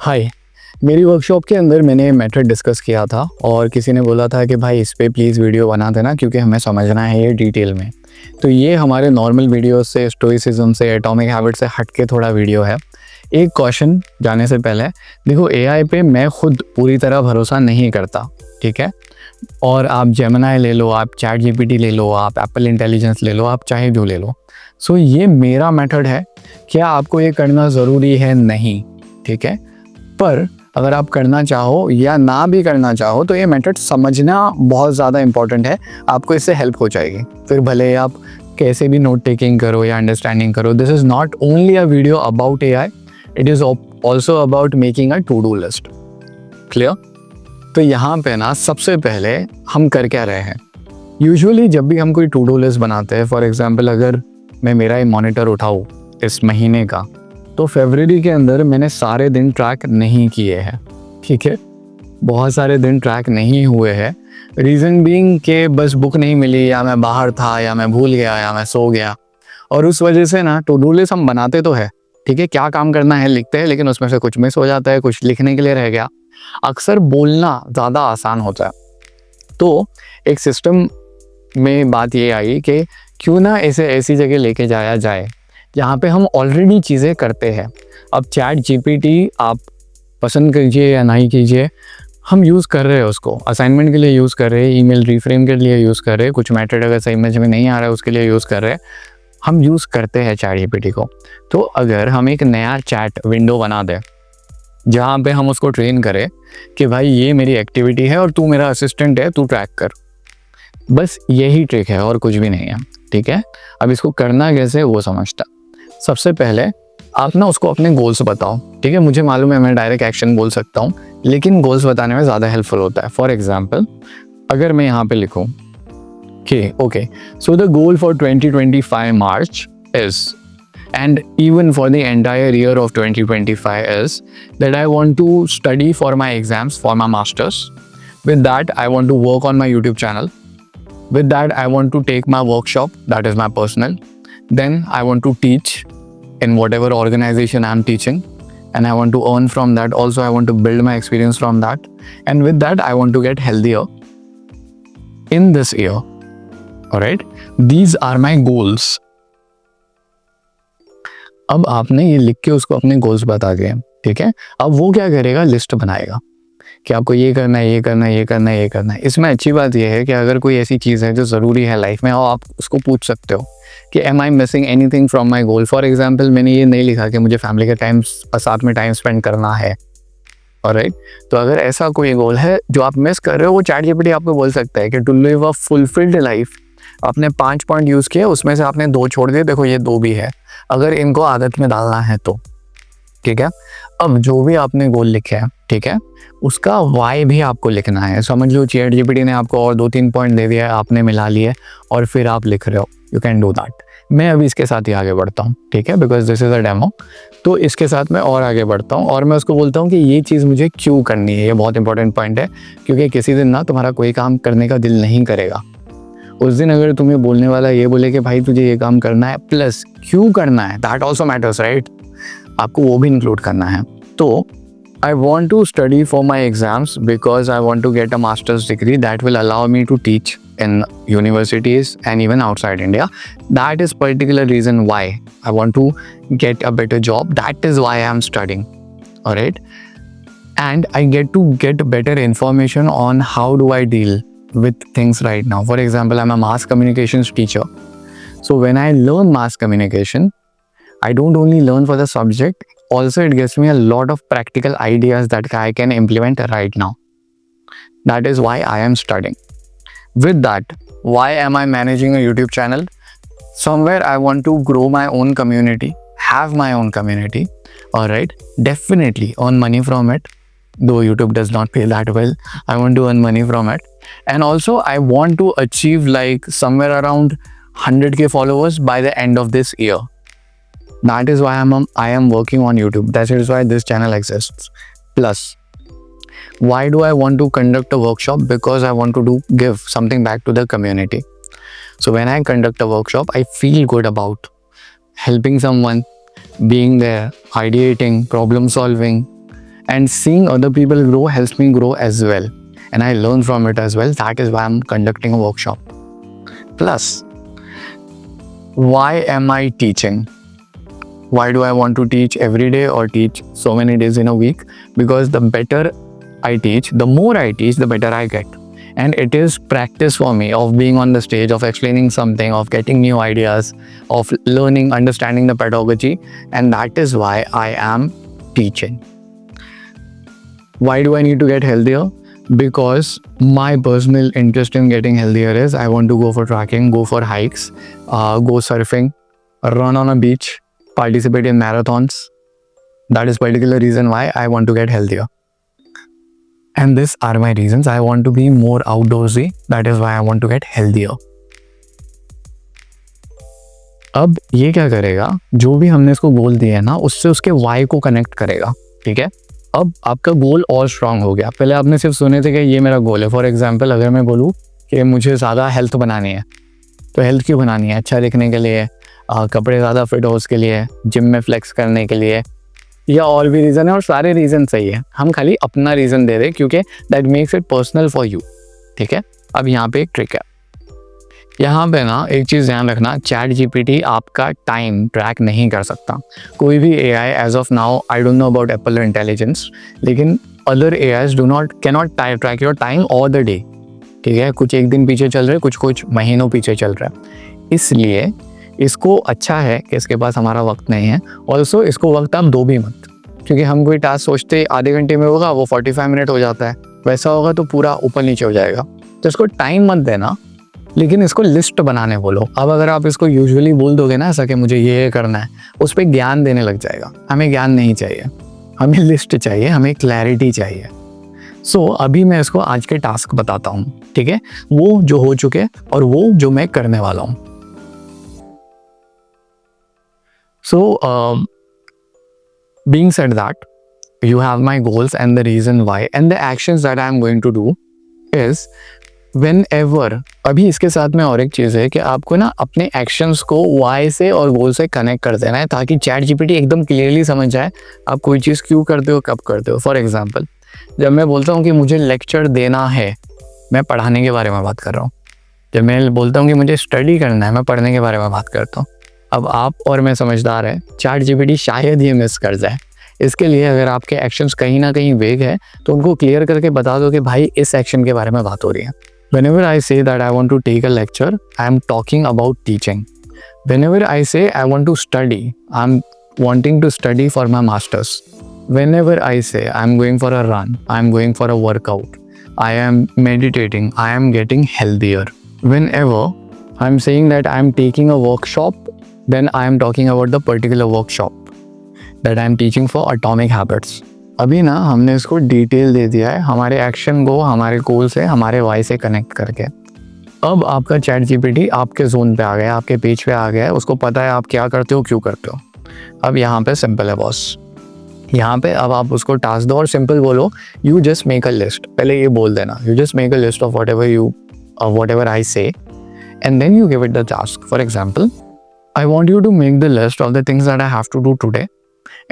हाय। मेरी वर्कशॉप के अंदर मैंने मेथड डिस्कस किया था और किसी ने बोला था कि भाई इस पे प्लीज़ वीडियो बना देना क्योंकि हमें समझना है ये डिटेल में। तो ये हमारे नॉर्मल वीडियो से, स्टोइसिज्म से, एटॉमिक हैबिट से हट के थोड़ा वीडियो है। एक क्वेश्चन जाने से पहले, देखो एआई पे मैं खुद पूरी तरह भरोसा नहीं करता, ठीक है। और आप जेमिनी ले लो, आप चैट जीपीटी ले लो, आप एप्पल इंटेलिजेंस ले लो, आप चाहे जो ले लो। सो ये मेरा मेथड है। क्या आपको ये करना ज़रूरी है? नहीं, ठीक है। पर अगर आप करना चाहो या ना भी करना चाहो तो ये मेथड समझना बहुत ज़्यादा इंपॉर्टेंट है। आपको इससे हेल्प हो जाएगी। फिर भले आप कैसे भी नोट टेकिंग करो या अंडरस्टैंडिंग करो, this is not only a video about AI, it is also about making a to do list. Clear? तो यहाँ पे ना सबसे पहले हम कर क्या रहे हैं। यूजुअली जब भी हम कोई टू डू लिस्ट बनाते हैं, फॉर एग्जाम्पल अगर मैं मेरा ही मॉनिटर उठाऊँ इस महीने का, तो फरवरी के अंदर मैंने सारे दिन ट्रैक नहीं किए हैं, ठीक है। बहुत सारे दिन ट्रैक नहीं हुए हैं। रीज़न बीइंग कि बस बुक नहीं मिली, या मैं बाहर था, या मैं भूल गया, या मैं सो गया। और उस वजह से ना टू डू लिस्ट हम बनाते तो है, ठीक है, क्या काम करना है लिखते हैं, लेकिन उसमें से कुछ मिस हो जाता है, कुछ लिखने के लिए रह गया। अक्सर बोलना ज़्यादा आसान होता है। तो एक सिस्टम में बात ये आई कि क्यों ना इसे ऐसी जगह लेके जाया जाए जहाँ पे हम ऑलरेडी चीज़ें करते हैं। अब चैट जीपीटी आप पसंद कीजिए या नहीं कीजिए, हम यूज़ कर रहे हैं उसको, असाइनमेंट के लिए यूज़ कर रहे हैं, ईमेल रिफ्रेम के लिए यूज़ कर रहे हैं, कुछ मैथड अगर सही समझ में नहीं आ रहा है उसके लिए यूज़ कर रहे हैं। हम यूज़ करते हैं चैट जीपीटी को। तो अगर हम एक नया चैट विंडो बना दें जहाँ पे हम उसको ट्रेन करें कि भाई ये मेरी एक्टिविटी है और तू मेरा असिस्टेंट है, तू ट्रैक कर, बस यही ट्रिक है और कुछ भी नहीं है, ठीक है। अब इसको करना कैसे वो समझता। सबसे पहले आप ना उसको अपने गोल्स बताओ, ठीक है। मुझे मालूम है मैं डायरेक्ट एक्शन बोल सकता हूँ, लेकिन गोल्स बताने में ज़्यादा हेल्पफुल होता है। फॉर एग्जाम्पल अगर मैं यहाँ पे लिखूँ कि okay, so the goal for 2025 March is, and even for the entire year of 2025 is that I want to study for my exams for my masters. With that I want to work on my YouTube channel. With that I want to take my workshop, that is my personal. Then I want to teach in whatever organization I'm teaching, and I want to earn from that. Also I want to build my experience from that, and with that I want to get healthier in this year. All right, these are my goals. अब आपने ये लिख के उसको अपने goals बता दिए, ठीक है। अब वो क्या करेगा, लिस्ट बनाएगा कि आपको ये करना है, ये करना है, ये करना है, ये करना है। इसमें अच्छी बात यह है कि अगर कोई ऐसी चीज़ है जो ज़रूरी है लाइफ में, और आप उसको पूछ सकते हो कि am I missing anything from my goal. For example मैंने ये नहीं लिखा कि मुझे फैमिली का टाइम साथ में टाइम स्पेंड करना है, ऑलराइट। तो अगर ऐसा कोई गोल है जो आप मिस कर रहे हो, वो चैट जीपीटी आपको बोल सकता है कि to live a fulfilled life, आपने 5 पॉइंट यूज़ किए, उसमें से आपने 2 छोड़ दिए, देखो ये 2 भी है, अगर इनको आदत में डालना है तो, ठीक है। अब जो भी आपने गोल लिखे हैं, ठीक है, उसका वाई भी आपको लिखना है। समझ लो चैट जीपीटी ने आपको और 2-3 पॉइंट दे दिया है, आपने मिला लिए और फिर आप लिख रहे हो, यू कैन डू दैट। मैं अभी इसके साथ ही आगे बढ़ता हूँ, ठीक है, because this is a demo. तो इसके साथ मैं और आगे बढ़ता हूँ और मैं उसको बोलता हूँ कि ये चीज़ मुझे क्यों करनी है। ये बहुत इंपॉर्टेंट पॉइंट है, क्योंकि किसी दिन ना तुम्हारा कोई काम करने का दिल नहीं करेगा। उस दिन अगर तुम्हें बोलने वाला ये बोले कि भाई तुझे ये काम करना है, प्लस क्यों करना है, दैट ऑल्सो मैटर्स, राइट, आपको वो भी इंक्लूड करना है। तो I want to study for my exams because I want to get a master's degree that will allow me to teach in universities and even outside India. That is particular reason why I want to get a better job. That is why I am studying. All right. And I get to get better information on how do I deal with things right now. For example, I'm a mass communications teacher. So when I learn mass communication, I don't only learn for the subject, also it gives me a lot of practical ideas that I can implement right now. That is why I am studying. With that, why am I managing a YouTube channel? Somewhere I want to grow my own community, have my own community, all right? Definitely earn money from it, though YouTube does not pay that well. I want to earn money from it. And also I want to achieve like somewhere around 100k followers by the end of this year. That is why I am working on YouTube. That is why this channel exists. Plus, why do I want to conduct a workshop? Because I want to give something back to the community. So when I conduct a workshop, I feel good about helping someone, being there, ideating, problem solving, and seeing other people grow helps me grow as well, and I learn from it as well. That is why I'm conducting a workshop. Plus, why am I teaching? Why do I want to teach every day or teach so many days in a week? Because the better I teach, the more I teach, the better I get. And it is practice for me of being on the stage, of explaining something, of getting new ideas, of learning, understanding the pedagogy. And that is why I am teaching. Why do I need to get healthier? Because my personal interest in getting healthier is I want to go for trekking, go for hikes, go surfing, run on a beach, participate in marathons. That is particular reason why I want to get healthier. And these are my reasons. I want to be more outdoorsy. That is why I want to get healthier. अब ये क्या करेगा, जो भी हमने इसको गोल दिया है ना, उससे उसके वाई को कनेक्ट करेगा. ठीक है, अब आपका गोल और स्ट्रांग हो गया. पहले आपने सिर्फ सुने थे कि ये मेरा गोल है. फॉर एग्जांपल, अगर मैं बोलूँ कि मुझे ज़्यादा हेल्थ बनानी है, तो हेल्थ क्यों बनानी है? अच्छा दिखने के लिए, कपड़े ज़्यादा फिट हो उसके लिए, जिम में फ्लेक्स करने के लिए, या और भी रीज़न है. और सारे रीज़न सही है, हम खाली अपना रीज़न दे रहे क्योंकि that makes it personal for you. ठीक है, अब यहाँ पे एक ट्रिक है. यहाँ पे ना एक चीज़ ध्यान रखना, चैट जीपीटी आपका टाइम ट्रैक नहीं कर सकता. कोई भी AI as of now, I don't know about Apple Intelligence, लेकिन other AIs cannot track your time और द डे. ठीक है, कुछ एक दिन पीछे चल रहे, कुछ महीनों पीछे चल रहा है. इसलिए इसको अच्छा है कि इसके पास हमारा वक्त नहीं है. ऑल्सो इसको वक्त आप दो भी मत, क्योंकि हम कोई टास्क सोचते आधे घंटे में होगा, वो 45 मिनट हो जाता है. वैसा होगा तो पूरा ऊपर नीचे हो जाएगा. तो इसको टाइम मत देना, लेकिन इसको लिस्ट बनाने बोलो. अब अगर आप इसको यूजुअली बोल दोगे ना ऐसा कि मुझे ये करना है, उस पर ज्ञान देने लग जाएगा. हमें ज्ञान नहीं चाहिए, हमें लिस्ट चाहिए, हमें क्लैरिटी चाहिए. सो अभी मैं इसको आज के टास्क बताता हूँ. ठीक है, वो जो हो चुके और वो जो मैं करने वाला हूँ. So, being said that, you have my goals and the reason why and the actions that I am going to do is whenever. अभी इसके साथ में और एक चीज़ है कि आपको ना अपने एक्शंस को वाई से और गोल से कनेक्ट कर देना है, ताकि चैट जीपीटी एकदम क्लियरली समझ जाए आप कोई चीज़ क्यों करते हो, कब करते हो. फॉर एग्जाम्पल, जब मैं बोलता हूँ कि मुझे लेक्चर देना है, मैं पढ़ाने के बारे में बात कर रहा हूँ. जब मैं बोलता हूँ कि मुझे स्टडी करना है, मैं पढ़ने के बारे में बात करता हूँ. अब आप और मैं समझदार है, चैट जीपीटी शायद ये मिस कर जाए. इसके लिए अगर आपके एक्शंस कहीं ना कहीं वेग है, तो उनको क्लियर करके बता दो कि भाई इस एक्शन के बारे में बात हो रही है. Whenever I say that I want to take a lecture, I am talking about teaching. Whenever I say I want to study, I'm wanting to study for my masters. Whenever I say I'm going for a run, I'm going for a workout, I am meditating, I am getting healthier. Whenever I'm saying that I'm taking a workshop, then I am talking about the particular workshop that I am teaching for atomic habits. अभी ना हमने इसको detail दे दिया है, हमारे action को हमारे गोल से, हमारे वाई से कनेक्ट करके. अब आपका चैट जीपीटी आपके जोन पे आ गया, आपके पेज पे आ गया है, उसको पता है आप क्या करते हो, क्यों करते हो. अब यहाँ पे सिंपल है बॉस. यहाँ पे अब आप उसको टास्क दो और सिंपल बोलो, you just make a list. पहले ये बोल देना, you just make a list of whatever I say, and then you give it the task. For example, I want you to make the list of the things that I have to do today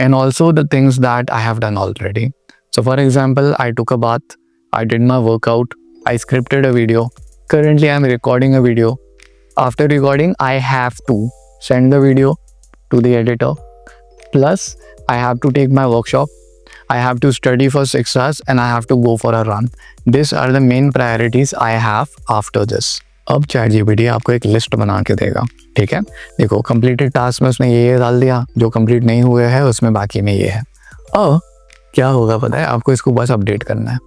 and also the things that I have done already. So for example, I took a bath, I did my workout, I scripted a video. Currently, I'm recording a video. After recording, I have to send the video to the editor. Plus, I have to take my workshop. I have to study for 6 hours and I have to go for a run. These are the main priorities I have after this. अब chat GPT आपको एक list बना के देगा. ठीक है, देखो completed task में उसने ये डाल दिया, जो कंप्लीट नहीं हुए हैं उसमें बाकी में ये है. अब क्या होगा पता है, आपको इसको बस अपडेट करना है.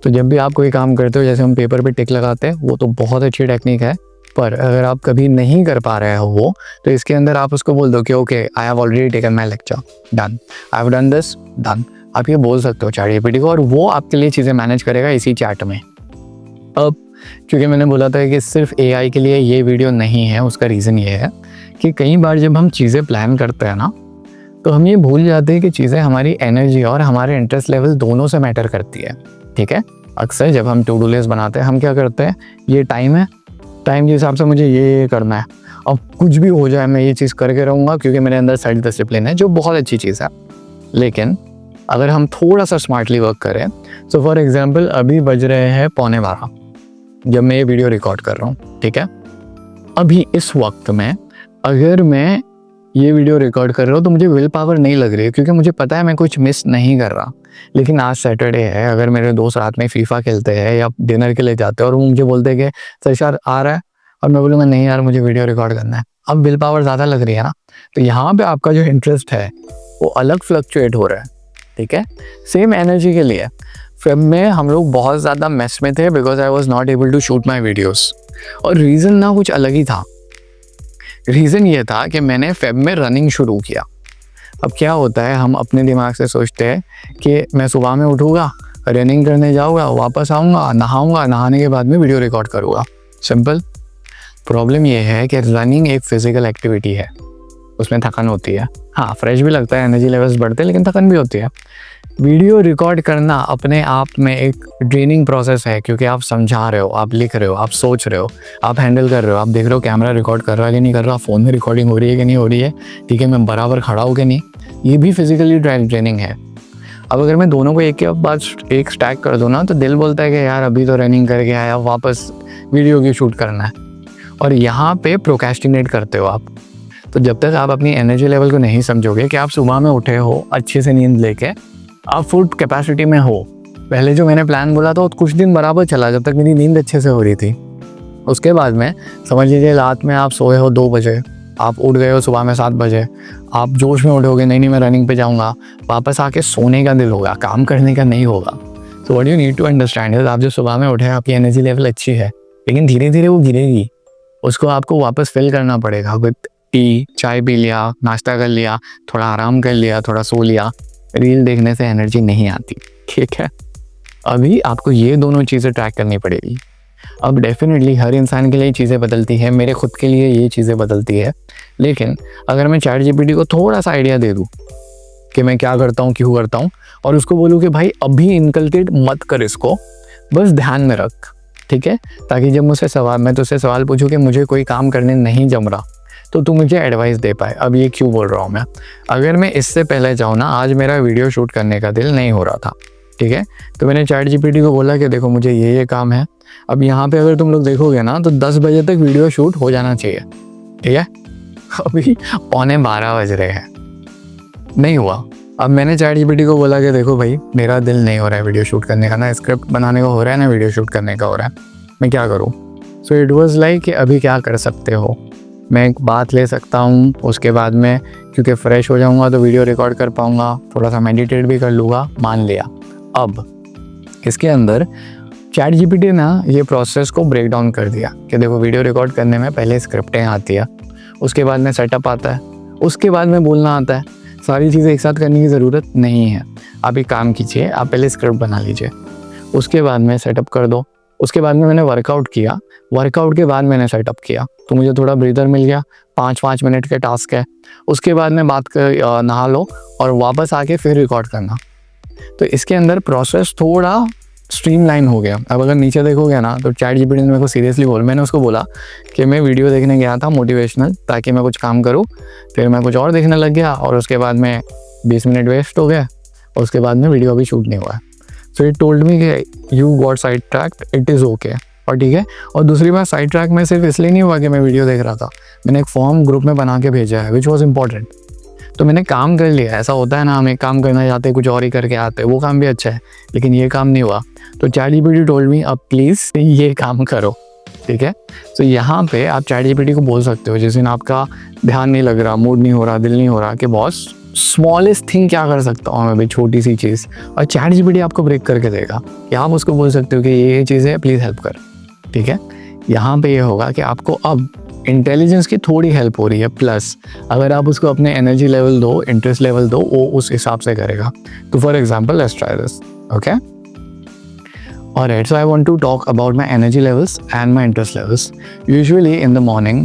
तो जब भी आप कोई काम करते हो, जैसे हम पेपर पे टिक लगाते हैं, वो तो बहुत अच्छी टेक्निक है. पर अगर आप कभी नहीं कर पा रहे हो वो, तो इसके अंदर आप उसको बोल दो कि okay, I have already taken my lecture, done, I have done this, done. आप ये बोल सकते हो चैट जीपीटी को, और वो आपके लिए चीज़ें मैनेज करेगा इसी चैट में. अब क्योंकि मैंने बोला था कि सिर्फ एआई के लिए ये वीडियो नहीं है, उसका रीज़न ये है कि कई बार जब हम चीज़ें प्लान करते हैं ना, तो हम ये भूल जाते हैं कि चीज़ें हमारी एनर्जी और हमारे इंटरेस्ट लेवल दोनों से मैटर करती है. ठीक है, अक्सर जब हम टू डू लिस्ट बनाते हैं, हम क्या करते हैं, ये टाइम है, टाइम के हिसाब से मुझे ये करना है, अब कुछ भी हो जाए मैं ये चीज़ करके रहूँगा, क्योंकि मेरे अंदर सेल्फ डिसिप्लिन है, जो बहुत अच्छी चीज़ है. लेकिन अगर हम थोड़ा सा स्मार्टली वर्क करें, सो फॉर एग्जांपल अभी बज रहे हैं 11:15 जब मैं ये वीडियो रिकॉर्ड कर रहा हूँ, ठीक है। अभी इस वक्त में अगर मैं ये वीडियो रिकॉर्ड कर रहा हूँ तो मुझे विल पावर नहीं लग रही है, क्योंकि मुझे पता है मैं कुछ मिस नहीं कर रहा। लेकिन आज सैटरडे है, अगर मेरे दोस्त रात में फीफा खेलते हैं या डिनर के लिए जाते हैं और वो मुझे बोलते हैं कि सरशार आ रहा है, और मैं बोलूँगा नहीं यार मुझे वीडियो रिकॉर्ड करना है, अब विल पावर ज़्यादा लग रही है ना। तो यहाँ पे आपका जो इंटरेस्ट है वो अलग फ्लक्चुएट हो रहा है, ठीक है। सेम एनर्जी के लिए फेब में हम लोग बहुत ज़्यादा मेस में थे because I was not able to shoot my videos. और रीज़न ना कुछ अलग ही था। रीज़न ये था कि मैंने फेब में रनिंग शुरू किया। अब क्या होता है, हम अपने दिमाग से सोचते हैं कि मैं सुबह में उठूँगा, रनिंग करने जाऊँगा, वापस आऊँगा, नहाऊँगा, नहाने के बाद में वीडियो रिकॉर्ड करूँगा, सिंपल। प्रॉब्लम ये है कि रनिंग एक फिज़िकल एक्टिविटी है, उसमें थकान होती है। हाँ, फ्रेश भी लगता है, एनर्जी लेवल्स बढ़ते हैं, लेकिन थकान भी होती है। वीडियो रिकॉर्ड करना अपने आप में एक ड्रेनिंग प्रोसेस है, क्योंकि आप समझा रहे हो, आप लिख रहे हो, आप सोच रहे हो, आप हैंडल कर रहे हो, आप देख रहे हो कैमरा रिकॉर्ड कर रहा है कि नहीं कर रहा, फ़ोन में रिकॉर्डिंग हो रही है कि नहीं हो रही है, ठीक है, मैं बराबर खड़ा हूँ कि नहीं, ये भी फिजिकली ट्रेनिंग है। अब अगर मैं दोनों को एक के बाद एक स्टैक कर दूँ ना, तो दिल बोलता है कि यार अभी तो रनिंग करके आया, वापस वीडियो की शूट करना है, और यहाँ पे प्रोक्रेस्टिनेट करते हो आप। तो जब तक आप अपनी एनर्जी लेवल को नहीं समझोगे कि आप सुबह में उठे हो, अच्छे से नींद लेके आप फुल कैपेसिटी में हो। पहले जो मैंने प्लान बोला था कुछ दिन बराबर चला जब तक मेरी नींद अच्छे से हो रही थी। उसके बाद में समझ लीजिए रात में आप सोए हो 2 बजे, आप उठ गए हो सुबह में 7 बजे, आप जोश में उठोगे, नहीं मैं रनिंग पे जाऊँगा, वापस आके सोने का दिल होगा, काम करने का नहीं होगा। So what you need to understand is, आप जो सुबह में उठे आपकी एनर्जी लेवल अच्छी है, लेकिन धीरे धीरे वो गिरेगी। उसको आपको वापस फिल करना पड़ेगा विद टी, चाय पी लिया, नाश्ता कर लिया, थोड़ा आराम कर लिया, थोड़ा सो लिया। रील देखने से एनर्जी नहीं आती, ठीक है। अभी आपको ये दोनों चीज़ें ट्रैक करनी पड़ेगी। अब डेफिनेटली हर इंसान के लिए चीज़ें बदलती है, मेरे खुद के लिए ये चीज़ें बदलती है। लेकिन अगर मैं चैट जीपीटी को थोड़ा सा आइडिया दे दूँ कि मैं क्या करता हूँ, क्यों करता हूँ, और उसको बोलूँ कि भाई अभी इनकलकेट मत कर इसको, बस ध्यान में रख, ठीक है, ताकि जब मैं तुझसे सवाल पूछूँ कि मुझे कोई काम करने नहीं जम रहा, तो तू मुझे एडवाइस दे पाए। अब ये क्यों बोल रहा हूँ मैं, अगर मैं इससे पहले जाऊँ ना, आज मेरा वीडियो शूट करने का दिल नहीं हो रहा था, ठीक है, तो मैंने चैट जीपीटी को बोला कि देखो मुझे ये काम है। अब यहाँ पे अगर तुम लोग देखोगे ना तो 10 बजे तक वीडियो शूट हो जाना चाहिए, ठीक है। अभी 11:15 बज रहे हैं, नहीं हुआ। अब मैंने चैट जीपीटी को बोला कि देखो भाई मेरा दिल नहीं हो रहा है वीडियो शूट करने का, ना स्क्रिप्ट बनाने का हो रहा है, ना वीडियो शूट करने का हो रहा है, मैं क्या करूँ। सो इट वॉज़ लाइक कि अभी क्या कर सकते हो, मैं एक बात ले सकता हूँ, उसके बाद में क्योंकि फ़्रेश हो जाऊँगा तो वीडियो रिकॉर्ड कर पाऊँगा, थोड़ा सा मेडिटेट भी कर लूँगा, मान लिया। अब इसके अंदर चैट जीपीटी ना ये प्रोसेस को ब्रेक डाउन कर दिया कि देखो वीडियो रिकॉर्ड करने में पहले स्क्रिप्टें आती है, उसके बाद में सेटअप आता है, उसके बाद में बोलना आता है। सारी चीज़ें एक साथ करने की ज़रूरत नहीं है। आप एक काम कीजिए, आप पहले स्क्रिप्ट बना लीजिए, उसके बाद में सेटअप कर दो। उसके बाद में मैंने वर्कआउट किया, वर्कआउट के बाद मैंने सेटअप किया, तो मुझे थोड़ा ब्रीदर मिल गया। 5-5 मिनट के टास्क है। उसके बाद में नहा लो और वापस आके फिर रिकॉर्ड करना। तो इसके अंदर प्रोसेस थोड़ा स्ट्रीमलाइन हो गया। अब अगर नीचे देखोगे ना तो चैट जीपीटी ने मेरे को सीरियसली मैंने उसको बोला कि मैं वीडियो देखने गया था मोटिवेशनल, ताकि मैं कुछ काम करूँ, फिर मैं कुछ और देखने लग गया और उसके बाद में 20 मिनट वेस्ट हो गए और उसके बाद में वीडियो अभी शूट नहीं हुआ है। सो इट टोल्ड मी कि you got side tracked, it is okay. और ठीक है, और दूसरी बात साइड ट्रैक में सिर्फ इसलिए नहीं हुआ कि मैं वीडियो देख रहा था, मैंने एक फॉर्म ग्रुप में बना के भेजा है विच वॉज इम्पॉर्टेंट। तो मैंने काम कर लिया। ऐसा होता है ना, हम एक काम करना चाहते हैं कुछ और ही करके आते हैं, वो काम भी अच्छा है लेकिन ये काम नहीं हुआ। तो चैट जीपीटी टोल्ड मी अब प्लीज़ ये काम करो, ठीक है। तो यहाँ पे आप चैट जीपीटी को बोल सकते हो जिस दिन आपका ध्यान नहीं लग रहा, मूड नहीं हो रहा, दिल नहीं हो रहा, कि बॉस स्मॉलेस्ट थिंग क्या कर सकता हूँ मैं भाई, छोटी सी चीज़, और चैट जीपीटी आपको ब्रेक करके देगा। या आप उसको बोल सकते हो कि ये चीज़ है, प्लीज़ हेल्प कर, ठीक है। यहाँ पे ये होगा कि आपको अब इंटेलिजेंस की थोड़ी हेल्प हो रही है, प्लस अगर आप उसको अपने एनर्जी लेवल दो, इंटरेस्ट लेवल दो, वो उस हिसाब से करेगा। तो for example let's try this, okay. Alright, so I want to talk about my energy levels and my interest levels. Usually in the morning,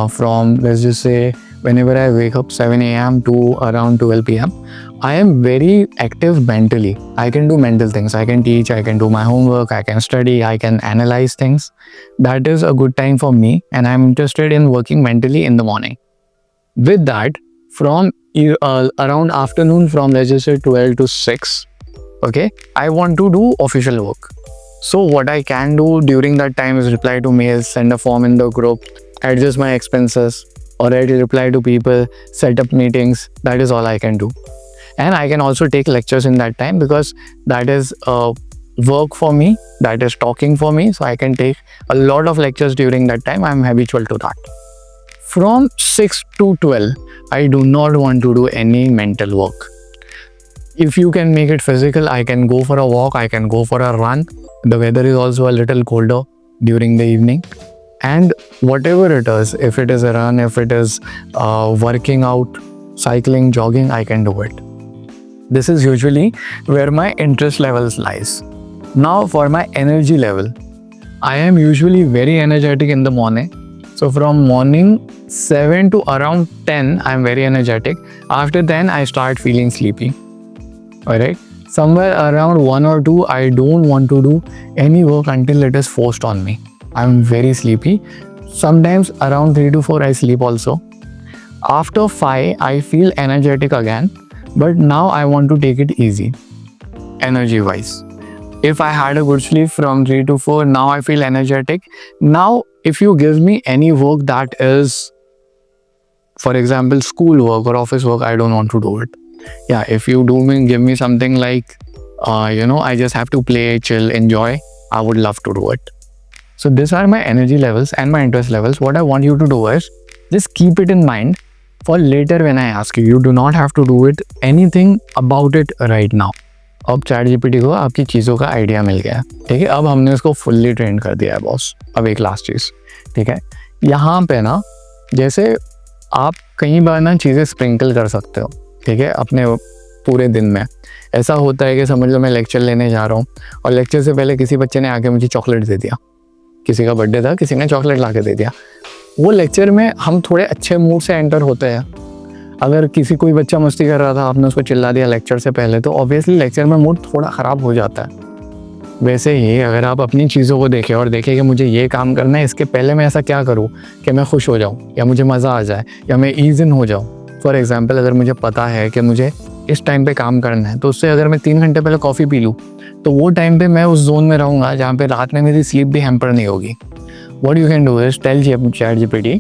from let's just say whenever I wake up 7 a.m. to around 12 p.m., I am very active mentally. I can do mental things. I can teach, I can do my homework, I can study, I can analyze things. That is a good time for me and I'm interested in working mentally in the morning. With that, from around afternoon from let's just say 12 to 6. Okay, I want to do official work. So what I can do during that time is reply to mails, send a form in the group, adjust my expenses, or reply to people, set up meetings. That is all I can do. And I can also take lectures in that time because that is work for me, that is talking for me. So I can take a lot of lectures during that time. I'm habitual to that. From 6 to 12, I do not want to do any mental work. If you can make it physical, I can go for a walk, I can go for a run. The weather is also a little colder during the evening. And whatever it is, if it is a run, if it is working out, cycling, jogging, I can do it. This is usually where my interest levels lies. Now for my energy level, I am usually very energetic in the morning. So from morning 7 to around 10, I am very energetic. After 10, I start feeling sleepy. Alright, somewhere around 1 or 2, I don't want to do any work until it is forced on me. I'm very sleepy. Sometimes around 3 to 4, I sleep also. After 5, I feel energetic again, but now I want to take it easy, energy wise. If I had a good sleep from 3 to 4, now I feel energetic. Now, if you give me any work that is, for example, school work or office work, I don't want to do it. Yeah, if you give me something like, I just have to play, chill, enjoy, I would love to do it. So these are my energy levels and my interest levels. What I want you to do is just keep it in mind for later when I ask you. You do not have to do it anything about it right now. अब ChatGPT को आपकी चीज़ों का idea मिल गया, ठीक है. अब हमने उसको फुल्ली ट्रेन कर दिया है बॉस. अब एक लास्ट चीज़, ठीक है. यहाँ पे ना जैसे आप कई बार ना चीज़ें स्प्रिंकल कर सकते हो, ठीक है, अपने पूरे दिन में. ऐसा होता है कि समझ लो मैं लेक्चर लेने जा रहा हूँ और लेक्चर से पहले किसी बच्चे ने आके मुझे चॉकलेट दे दिया. किसी का बर्थडे था, किसी ने चॉकलेट ला के दे दिया. वो लेक्चर में हम थोड़े अच्छे मूड से एंटर होते हैं. अगर किसी कोई बच्चा मस्ती कर रहा था, आपने उसको चिल्ला दिया लेक्चर से पहले, तो ऑब्वियसली लेक्चर में मूड थोड़ा ख़राब हो जाता है. वैसे ही अगर आप अपनी चीज़ों को देखें और देखें कि मुझे ये काम करना है, इसके पहले मैं ऐसा क्या करूँ कि मैं खुश हो जाऊँ या मुझे मज़ा आ जाए या मैं ईज इन हो जाऊँ. फॉर एग्ज़ाम्पल, अगर मुझे पता है कि मुझे इस टाइम पे काम करना है, तो उससे अगर मैं 3 घंटे पहले कॉफ़ी पी लूँ, तो वो टाइम पे मैं उस जोन में रहूँगा जहाँ पे रात में मेरी स्लीप भी हैम्पर नहीं होगी. What you can do is tell ChatGPT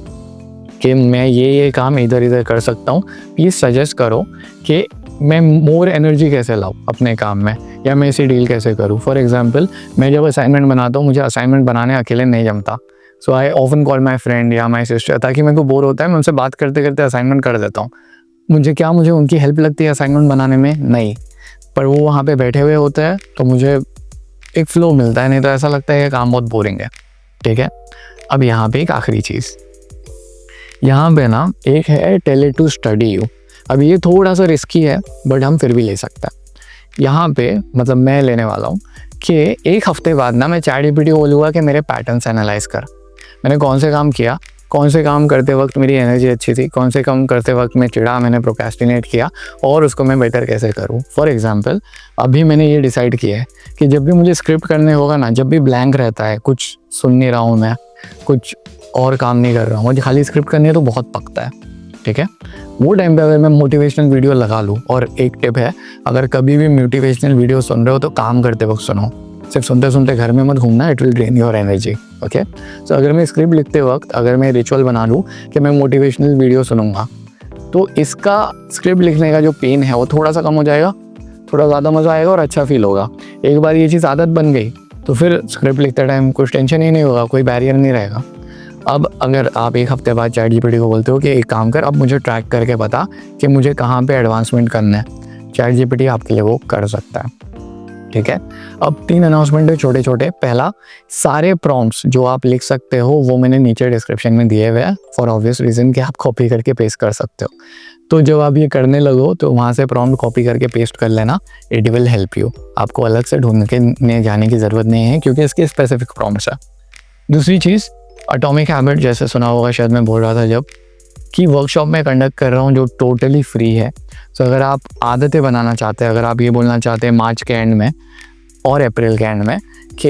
कि मैं ये काम इधर इधर कर सकता हूँ. प्लीज़ सजेस्ट करो कि मैं मोर एनर्जी कैसे लाऊँ अपने काम में, या मैं इसे डील कैसे करूँ. फॉर एग्जांपल, मैं जब असाइनमेंट बनाता हूँ, मुझे असाइनमेंट बनाने अकेले नहीं जमता. So I often call my friend या माई सिस्टर, ताकि मेरे को बोर होता है, मैं उनसे बात करते करते असाइनमेंट कर देता हूँ. मुझे उनकी हेल्प लगती है असाइनमेंट बनाने में? नहीं, पर वो वहाँ पे बैठे हुए होते हैं तो मुझे एक फ्लो मिलता है, नहीं तो ऐसा लगता है कि काम बहुत बोरिंग है, ठीक है. अब यहाँ पे एक आखिरी चीज़, यहाँ पे ना एक है tell it to study you. अब ये थोड़ा सा रिस्की है, बट हम फिर भी ले सकते हैं. यहाँ पे मतलब मैं लेने वाला हूँ कि एक हफ्ते बाद ना मैं ChatGPT को बोलूँगा कि मेरे पैटर्न्स एनालाइज कर. मैंने कौन से काम किया, कौन से काम करते वक्त मेरी एनर्जी अच्छी थी, कौन से काम करते वक्त मैं चिढ़ा, मैंने प्रोक्रेस्टिनेट किया, और उसको मैं बेटर कैसे करूँ. फॉर एग्जांपल, अभी मैंने ये डिसाइड किया है कि जब भी मुझे स्क्रिप्ट करने होगा ना, जब भी ब्लैंक रहता है, कुछ सुन नहीं रहा हूँ मैं, कुछ और काम नहीं कर रहा हूँ, मुझे खाली स्क्रिप्ट करनी है, तो बहुत पकता है, ठीक है. वो टाइम पे अगर मैं मोटिवेशनल वीडियो लगा लूँ, और एक टिप है, अगर कभी भी मोटिवेशनल वीडियो सुन रहे हो तो काम करते वक्त सुनो, सिर्फ सुनते सुनते घर में मत घूमना, it will drain your energy. Okay, so अगर मैं स्क्रिप्ट लिखते वक्त अगर मैं रिचुअल बना लूँ कि मैं मोटिवेशनल वीडियो सुनूंगा, तो इसका स्क्रिप्ट लिखने का जो पेन है वो थोड़ा सा कम हो जाएगा, थोड़ा ज़्यादा मज़ा आएगा और अच्छा फील होगा. एक बार ये चीज़ आदत बन गई तो फिर स्क्रिप्ट लिखते टाइम कुछ टेंशन ही नहीं होगा, कोई बैरियर नहीं रहेगा. अब अगर आप एक हफ्ते बाद ChatGPT को बोलते हो कि एक काम कर, अब मुझे ट्रैक करके बता कि मुझे कहाँ पे एडवांसमेंट करना है, ChatGPT आपके लिए वो कर सकता है, ठीक है. अब 3 अनाउंसमेंट है छोटे छोटे. पहला, सारे प्रॉम्प्ट्स जो आप लिख सकते हो वो मैंने नीचे डिस्क्रिप्शन में दिए हुए हैं, फॉर ऑब्वियस रीज़न कि आप कॉपी करके पेस्ट कर सकते हो. तो जब आप ये करने लगो तो वहाँ से प्रॉम्प्ट कॉपी करके पेस्ट कर लेना, इट विल हेल्प यू. आपको अलग से ढूंढने जाने की ज़रूरत नहीं है, क्योंकि इसके स्पेसिफिक प्रॉम्प्ट्स है. दूसरी चीज़, एटॉमिक हैबिट, जैसे सुना होगा शायद, मैं बोल रहा था जब, कि वर्कशॉप में कंडक्ट कर रहा हूँ जो टोटली फ्री है. तो अगर आप आदतें बनाना चाहते हैं, अगर आप ये बोलना चाहते हैं मार्च के एंड में और अप्रैल के एंड में कि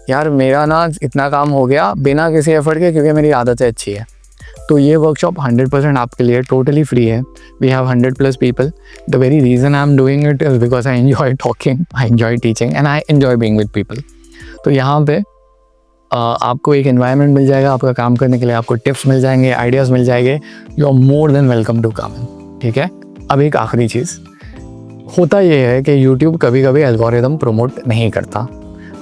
यार मेरा ना इतना काम हो गया बिना किसी एफर्ट के, क्योंकि मेरी आदतें अच्छी है, तो ये वर्कशॉप 100% आपके लिए टोटली फ्री है. We have 100+ people. The very reason I am doing it is because I enjoy talking, I enjoy teaching and I enjoy being with people. तो यहाँ पे आपको एक एनवायरनमेंट मिल जाएगा आपका काम करने के लिए, आपको टिप्स मिल जाएंगे, आइडियाज़ मिल जाएंगे. You are more than welcome to come in. ठीक है. अब एक आखिरी चीज़ होता ये है कि YouTube कभी कभी एल्गोरिदम प्रमोट नहीं करता.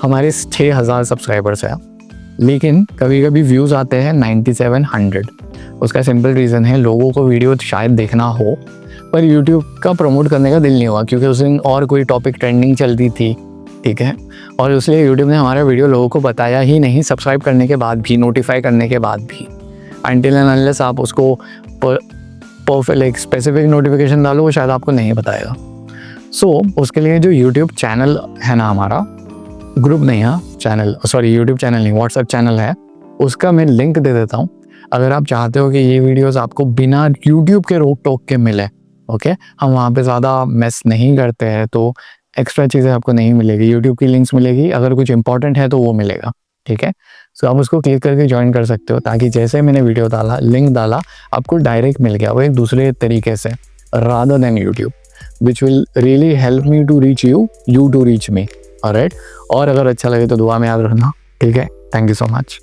हमारे 6000 सब्सक्राइबर्स हैं, लेकिन कभी कभी व्यूज़ आते हैं 9700. उसका सिंपल रीज़न है लोगों को वीडियो शायद देखना हो पर YouTube का प्रमोट करने का दिल नहीं हुआ क्योंकि उस दिन और कोई टॉपिक ट्रेंडिंग चल रही थी. ठीक है. और इसलिए YouTube ने हमारा वीडियो लोगों को बताया ही नहीं, सब्सक्राइब करने के बाद भी, नोटिफाई करने के बाद भी. अनटिल एंड अनलेस आप उसको परफेक्ट एक स्पेसिफिक नोटिफिकेशन डालो वो शायद आपको नहीं बताएगा. उसके लिए जो YouTube चैनल है ना हमारा, ग्रुप नहीं है चैनल, सॉरी YouTube चैनल नहीं, व्हाट्सएप चैनल है, उसका मैं लिंक दे देता हूँ. अगर आप चाहते हो कि ये वीडियोस आपको बिना YouTube के रोक टोक के मिले, ओके, हम वहाँ पे ज़्यादा मेस नहीं करते हैं तो एक्स्ट्रा चीज़ें आपको नहीं मिलेगी. YouTube की लिंक्स मिलेगी, अगर कुछ इंपॉर्टेंट है तो वो मिलेगा. ठीक है. सो आप उसको क्लिक करके ज्वाइन कर सकते हो ताकि जैसे मैंने वीडियो डाला, लिंक डाला, आपको डायरेक्ट मिल गया वो एक दूसरे तरीके से, rather than YouTube, which will really help me to reach you to reach me. Alright. और अगर अच्छा लगे तो दुआ में याद रखना. ठीक है. Thank you so much.